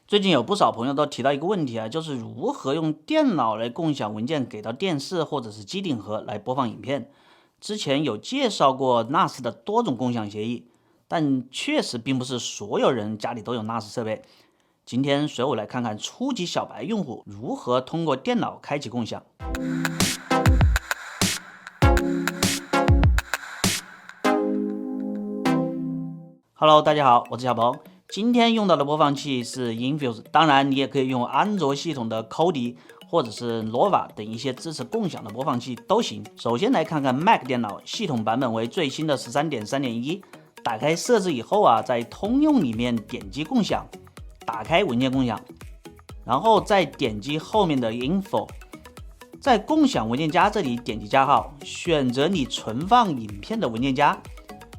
最近有不少朋友都提到一个问题啊，就是如何用电脑来共享文件给到电视或者是机顶盒来播放影片。之前有介绍过 NAS 的多种共享协议，但确实并不是所有人家里都有 NAS 设备。今天随我来看看初级小白用户如何通过电脑开启共享。Hello， 大家好，我是小鹏。今天用到的播放器是 Infuse， 当然你也可以用安卓系统的 Kodi 或者是 Nova 等一些支持共享的播放器都行。首先来看看 Mac 电脑，系统版本为最新的 13.3.1。打开设置以后啊，在通用里面点击共享，打开文件共享，然后再点击后面的 Info， 在共享文件夹这里点击加号，选择你存放影片的文件夹，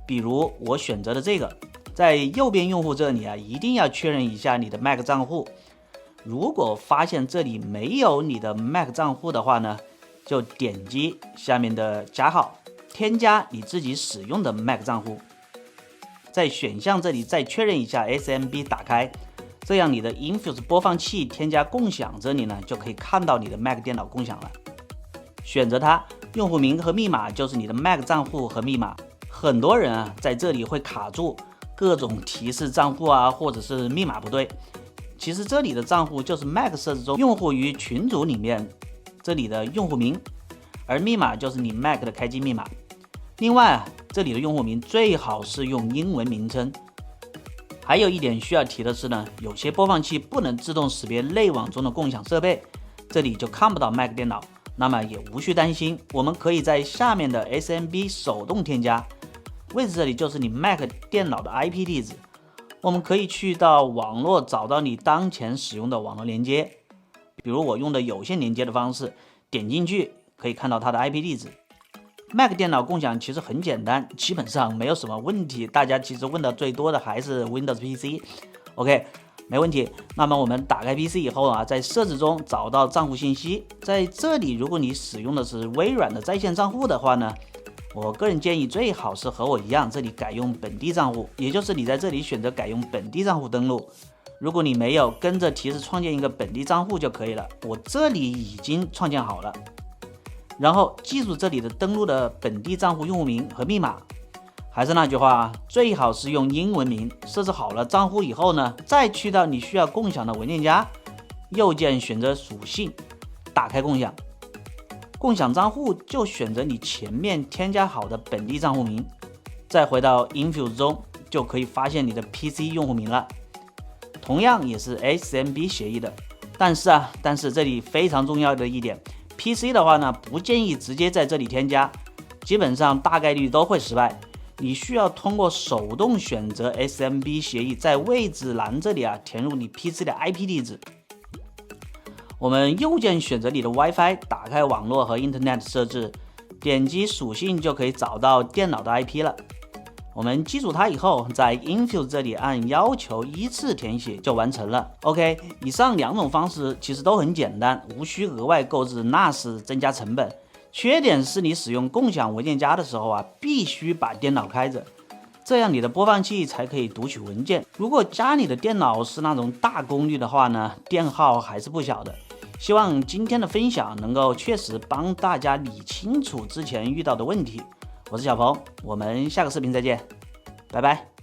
比如我选择的这个。在右边用户这里啊，一定要确认一下你的 Mac 账户。如果发现这里没有你的 Mac 账户的话呢，就点击下面的加号，添加你自己使用的 Mac 账户。在选项这里再确认一下 SMB 打开，这样你的 Infuse 播放器添加共享这里呢，就可以看到你的 Mac 电脑共享了。选择它，用户名和密码就是你的 Mac 账户和密码。很多人啊在这里会卡住。各种提示账户啊，或者是密码不对，其实这里的账户就是 Mac 设置中用户与群组里面这里的用户名，而密码就是你 Mac 的开机密码。另外这里的用户名最好是用英文名称。还有一点需要提的是呢，有些播放器不能自动识别内网中的共享设备，这里就看不到 Mac 电脑，那么也无需担心，我们可以在下面的 SMB 手动添加。位置这里就是你 Mac 电脑的 IP 地址，我们可以去到网络找到你当前使用的网络连接，比如我用的有线连接的方式，点进去可以看到它的 IP 地址。Mac 电脑共享其实很简单，基本上没有什么问题，大家其实问的最多的还是 Windows PC。OK， 没问题。那么我们打开 PC 以后啊，在设置中找到账户信息，在这里如果你使用的是微软的在线账户的话呢，我个人建议最好是和我一样，这里改用本地账户，也就是你在这里选择改用本地账户登录。如果你没有，跟着提示创建一个本地账户就可以了。我这里已经创建好了，然后记住这里的登录的本地账户用户名和密码。还是那句话，最好是用英文名。设置好了账户以后呢，再去到你需要共享的文件夹，右键选择属性，打开共享。共享账户就选择你前面添加好的本地账户名，再回到 Infuse 中就可以发现你的 PC 用户名了，同样也是 SMB 协议的。但是这里非常重要的一点， PC 的话呢，不建议直接在这里添加，基本上大概率都会失败。你需要通过手动选择 SMB 协议，在位置栏这里啊填入你 PC 的 IP 地址。我们右键选择你的 WiFi， 打开网络和 Internet 设置，点击属性就可以找到电脑的 IP 了。我们记住它以后，在 Infuse 这里按要求依次填写就完成了。OK， 以上两种方式其实都很简单，无需额外购置 NAS 增加成本。缺点是你使用共享文件夹的时候啊，必须把电脑开着，这样你的播放器才可以读取文件。如果家里的电脑是那种大功率的话呢，电耗还是不小的。希望今天的分享能够确实帮大家理清楚之前遇到的问题。我是小鹏，我们下个视频再见，拜拜。